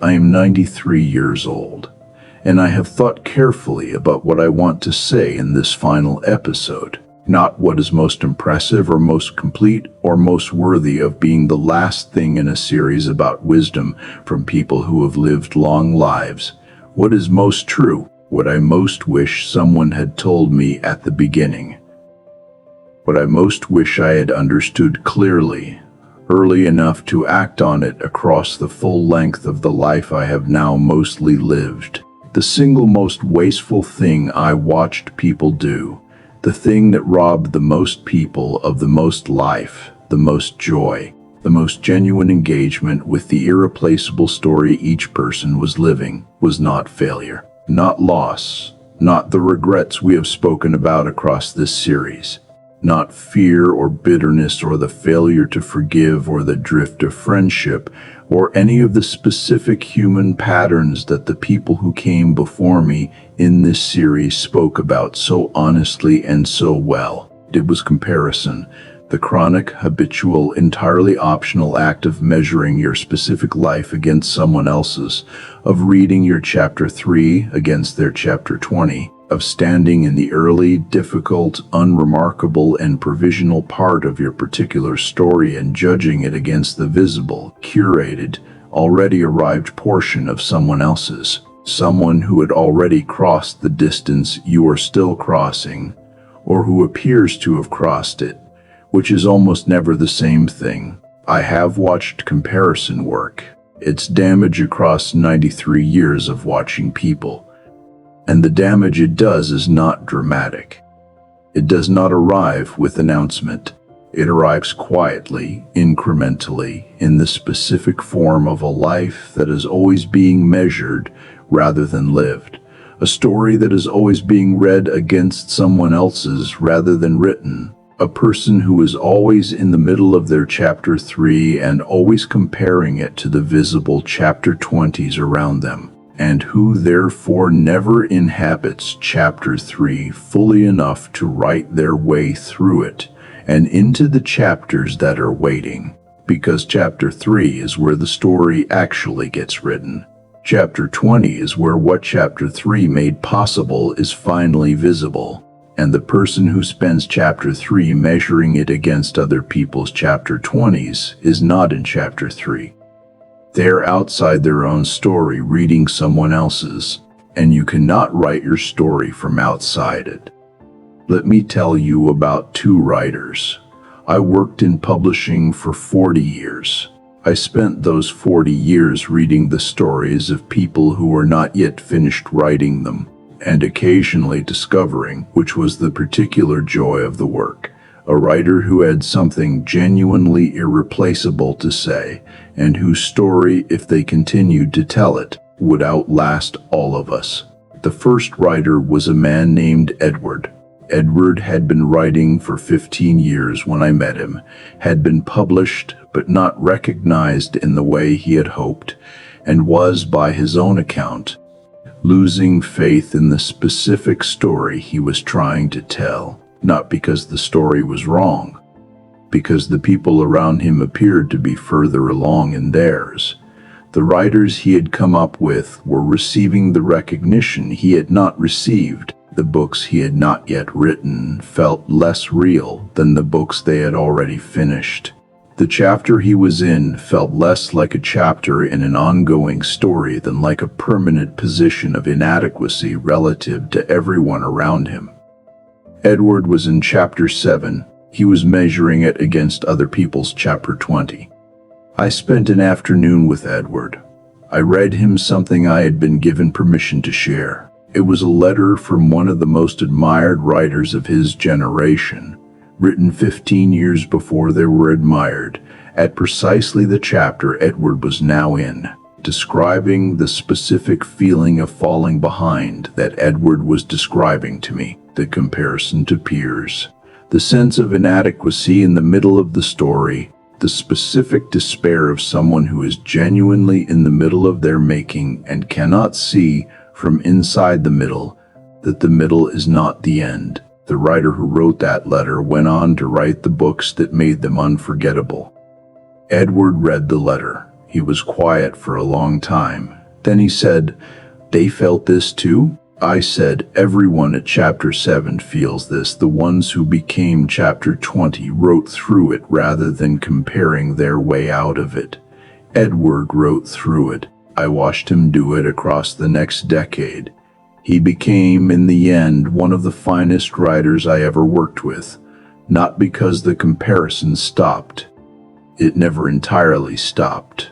I am 93 years old, and I have thought carefully about what I want to say in this final episode. Not what is most impressive or most complete or most worthy of being the last thing in a series about wisdom from people who have lived long lives. What is most true, what I most wish someone had told me at the beginning. What I most wish I had understood clearly, early enough to act on it across the full length of the life I have now mostly lived. The single most wasteful thing I watched people do, the thing that robbed the most people of the most life, the most joy, the most genuine engagement with the irreplaceable story each person was living, was not failure, not loss, not the regrets we have spoken about across this series. Not fear or bitterness or the failure to forgive or the drift of friendship or any of the specific human patterns that the people who came before me in this series spoke about so honestly and so well. It was comparison, the chronic, habitual, entirely optional act of measuring your specific life against someone else's, of reading your chapter 3 against their chapter 20. Of standing in the early, difficult, unremarkable, and provisional part of your particular story and judging it against the visible, curated, already arrived portion of someone else's. Someone who had already crossed the distance you are still crossing, or who appears to have crossed it, which is almost never the same thing. I have watched comparison work, its damage across 93 years of watching people. And the damage it does is not dramatic. It does not arrive with announcement. It arrives quietly, incrementally, in the specific form of a life that is always being measured rather than lived. A story that is always being read against someone else's rather than written. A person who is always in the middle of their chapter 3 and always comparing it to the visible chapter 20s around them, and who therefore never inhabits chapter 3 fully enough to write their way through it and into the chapters that are waiting, because chapter 3 is where the story actually gets written. Chapter 20 is where what chapter 3 made possible is finally visible, and the person who spends chapter 3 measuring it against other people's chapter 20s is not in chapter 3. They're outside their own story reading someone else's, and you cannot write your story from outside it. Let me tell you about two writers. I worked in publishing for 40 years. I spent those 40 years reading the stories of people who were not yet finished writing them, and occasionally discovering, which was the particular joy of the work, a writer who had something genuinely irreplaceable to say, and whose story, if they continued to tell it, would outlast all of us. The first writer was a man named Edward. Edward had been writing for 15 years when I met him, had been published but not recognized in the way he had hoped, and was, by his own account, losing faith in the specific story he was trying to tell. Not because the story was wrong, because the people around him appeared to be further along in theirs. The writers he had come up with were receiving the recognition he had not received. The books he had not yet written felt less real than the books they had already finished. The chapter he was in felt less like a chapter in an ongoing story than like a permanent position of inadequacy relative to everyone around him. Edward was in chapter 7. He was measuring it against other people's chapter 20. I spent an afternoon with Edward. I read him something I had been given permission to share. It was a letter from one of the most admired writers of his generation, written 15 years before they were admired, at precisely the chapter Edward was now in, describing the specific feeling of falling behind that Edward was describing to me. The comparison to peers, the sense of inadequacy in the middle of the story, the specific despair of someone who is genuinely in the middle of their making and cannot see from inside the middle that the middle is not the end. The writer who wrote that letter went on to write the books that made them unforgettable. Edward read the letter. He was quiet for a long time. Then he said, "They felt this too?" I said, "Everyone at chapter 7 feels this. The ones who became chapter 20 wrote through it rather than comparing their way out of it. Edward wrote through it. I watched him do it across the next decade. He became, in the end, one of the finest writers I ever worked with, not because the comparison stopped. It never entirely stopped,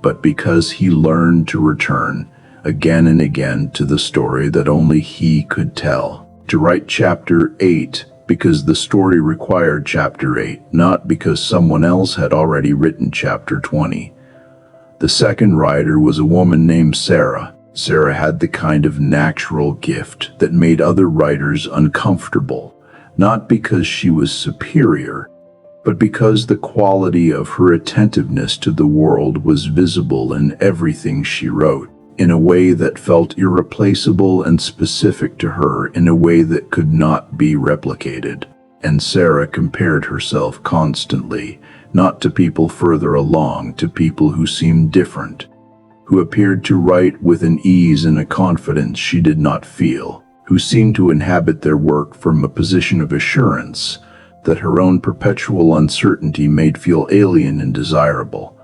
but because he learned to return again and again to the story that only he could tell. To write chapter 8 because the story required chapter 8, not because someone else had already written chapter 20. The second writer was a woman named Sarah. Sarah had the kind of natural gift that made other writers uncomfortable, not because she was superior, but because the quality of her attentiveness to the world was visible in everything she wrote, in a way that felt irreplaceable and specific to her, in a way that could not be replicated. And Sarah compared herself constantly, not to people further along, to people who seemed different, who appeared to write with an ease and a confidence she did not feel, who seemed to inhabit their work from a position of assurance that her own perpetual uncertainty made feel alien and desirable.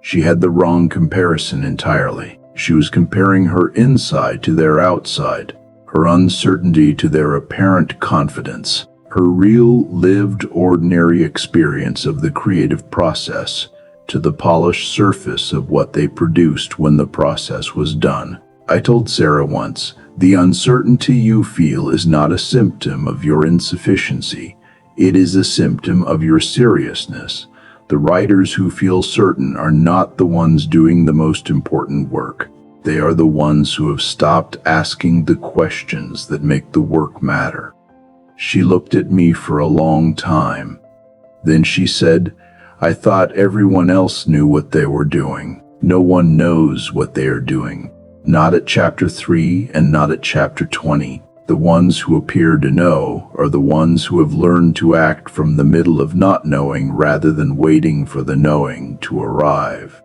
She had the wrong comparison entirely. She was comparing her inside to their outside, her uncertainty to their apparent confidence, her real, lived, ordinary experience of the creative process to the polished surface of what they produced when the process was done. I told Sarah once, "The uncertainty you feel is not a symptom of your insufficiency. It is a symptom of your seriousness. The writers who feel certain are not the ones doing the most important work. They are the ones who have stopped asking the questions that make the work matter." She looked at me for a long time. Then she said, "I thought everyone else knew what they were doing. No one knows what they are doing. Not at chapter 3 and not at chapter 20. The ones who appear to know are the ones who have learned to act from the middle of not knowing rather than waiting for the knowing to arrive."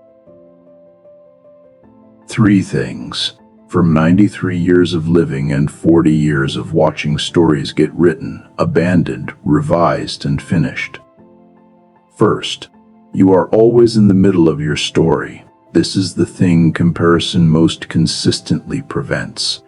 3 things. From 93 years of living and 40 years of watching stories get written, abandoned, revised, and finished. First, you are always in the middle of your story. This is the thing comparison most consistently prevents.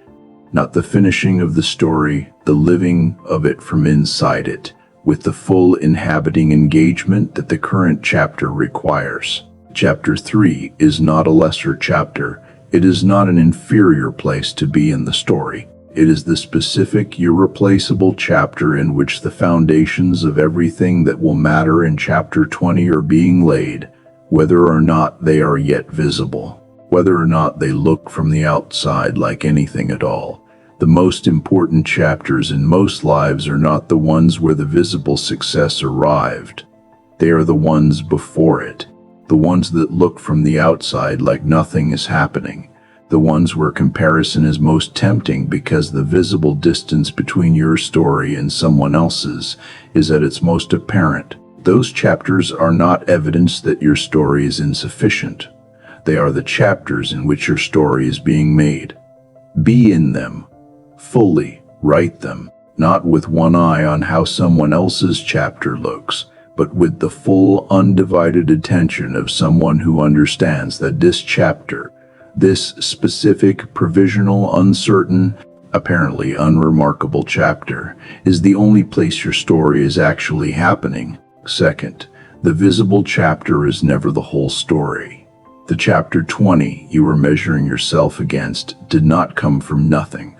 Not the finishing of the story, the living of it from inside it, with the full inhabiting engagement that the current chapter requires. Chapter 3 is not a lesser chapter. It is not an inferior place to be in the story. It is the specific, irreplaceable chapter in which the foundations of everything that will matter in chapter 20 are being laid, whether or not they are yet visible, whether or not they look from the outside like anything at all. The most important chapters in most lives are not the ones where the visible success arrived. They are the ones before it, the ones that look from the outside like nothing is happening, the ones where comparison is most tempting because the visible distance between your story and someone else's is at its most apparent. Those chapters are not evidence that your story is insufficient. They are the chapters in which your story is being made. Be in them. Fully write them, not with one eye on how someone else's chapter looks, but with the full, undivided attention of someone who understands that this chapter, this specific, provisional, uncertain, apparently unremarkable chapter, is the only place your story is actually happening. Second, the visible chapter is never the whole story. The chapter 20 you were measuring yourself against did not come from nothing.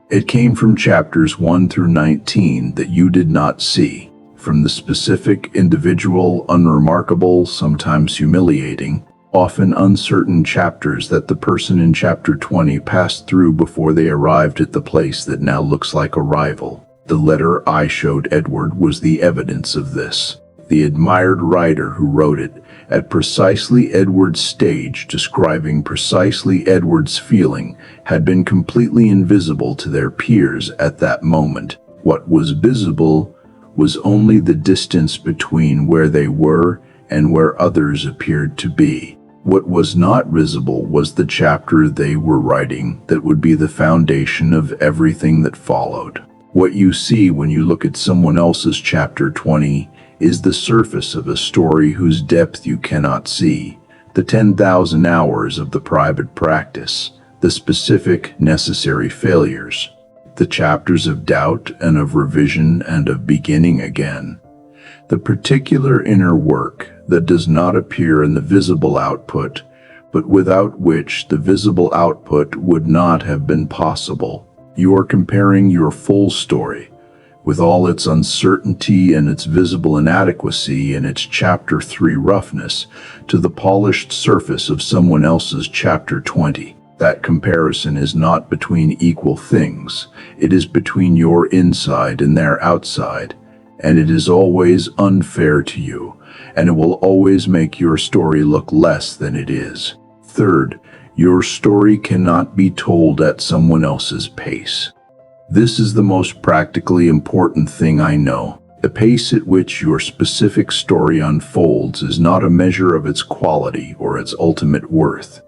It came from chapters 1 through 19 that you did not see, from the specific, individual, unremarkable, sometimes humiliating, often uncertain chapters that the person in chapter 20 passed through before they arrived at the place that now looks like arrival. The letter I showed Edward was the evidence of this. The admired writer who wrote it at precisely Edward's stage, describing precisely Edward's feeling, had been completely invisible to their peers at that moment. What was visible was only the distance between where they were and where others appeared to be. What was not visible was the chapter they were writing that would be the foundation of everything that followed. What you see when you look at someone else's chapter 20 is the surface of a story whose depth you cannot see, the 10,000 hours of the private practice, the specific, necessary failures, the chapters of doubt and of revision and of beginning again. The particular inner work that does not appear in the visible output, but without which the visible output would not have been possible. You are comparing your full story, with all its uncertainty and its visible inadequacy and its chapter 3 roughness, to the polished surface of someone else's chapter 20. That comparison is not between equal things. It is between your inside and their outside, and it is always unfair to you, and it will always make your story look less than it is. Third, your story cannot be told at someone else's pace. This is the most practically important thing I know. The pace at which your specific story unfolds is not a measure of its quality or its ultimate worth.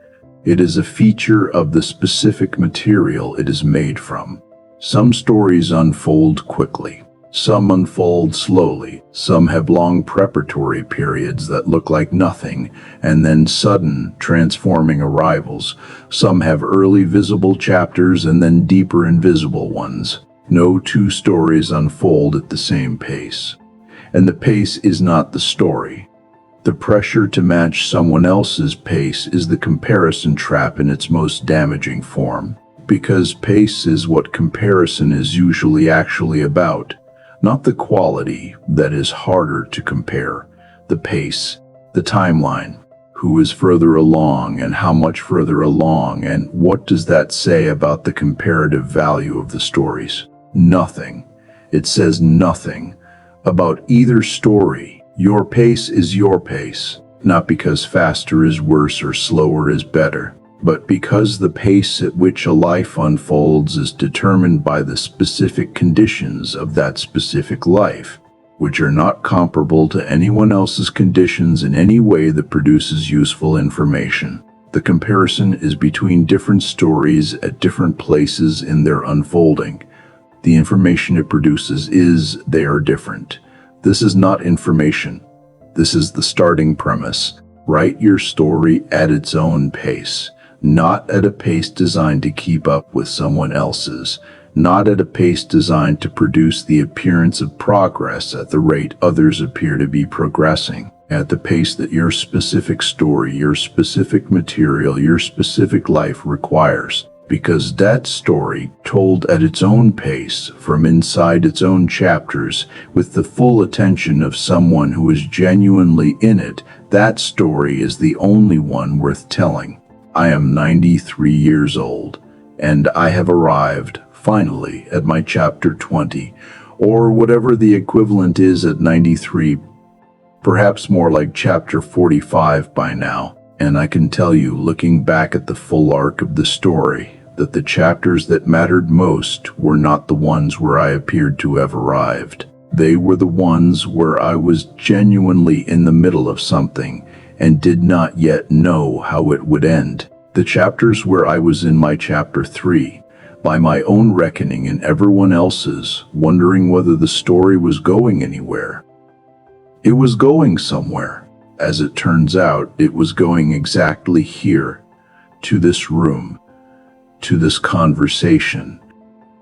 It is a feature of the specific material it is made from. Some stories unfold quickly. Some unfold slowly. Some have long preparatory periods that look like nothing, and then sudden, transforming arrivals. Some have early visible chapters and then deeper invisible ones. No two stories unfold at the same pace. And the pace is not the story. The pressure to match someone else's pace is the comparison trap in its most damaging form. Because pace is what comparison is usually actually about. Not the quality that is harder to compare, the pace, the timeline, who is further along and how much further along, and what does that say about the comparative value of the stories? Nothing. It says nothing about either story. Your pace is your pace, not because faster is worse or slower is better, but because the pace at which a life unfolds is determined by the specific conditions of that specific life, which are not comparable to anyone else's conditions in any way that produces useful information. The comparison is between different stories at different places in their unfolding. The information it produces is they are different. This is not information. This is the starting premise. Write your story at its own pace. Not at a pace designed to keep up with someone else's, not at a pace designed to produce the appearance of progress at the rate others appear to be progressing, at the pace that your specific story, your specific material, your specific life requires, because that story, told at its own pace, from inside its own chapters, with the full attention of someone who is genuinely in it, that story is the only one worth telling. I am 93 years old, and I have arrived, finally, at my chapter 20, or whatever the equivalent is at 93, perhaps more like chapter 45 by now, and I can tell you, looking back at the full arc of the story, that the chapters that mattered most were not the ones where I appeared to have arrived. They were the ones where I was genuinely in the middle of something, and did not yet know how it would end. The chapters where I was in my chapter 3, by my own reckoning and everyone else's, wondering whether the story was going anywhere. It was going somewhere. As it turns out, it was going exactly here, to this room, to this conversation,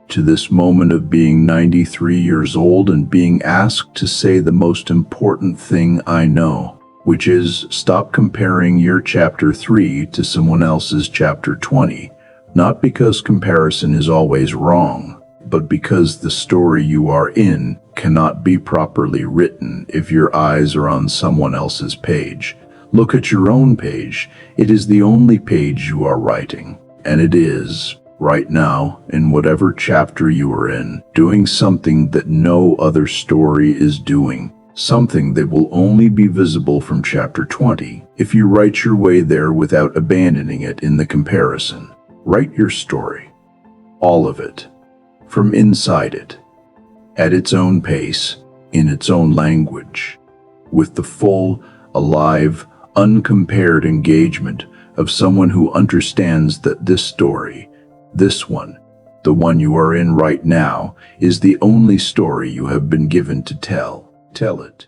to this moment of being 93 years old and being asked to say the most important thing I know, which is stop comparing your chapter 3 to someone else's chapter 20, not because comparison is always wrong, but because the story you are in cannot be properly written if your eyes are on someone else's page. Look at your own page. It is the only page you are writing, and it is, right now, in whatever chapter you are in, doing something that no other story is doing. Something that will only be visible from chapter 20 if you write your way there without abandoning it in the comparison. Write your story. All of it. From inside it. At its own pace. In its own language. With the full, alive, uncompared engagement of someone who understands that this story, this one, the one you are in right now, is the only story you have been given to tell. Tell it.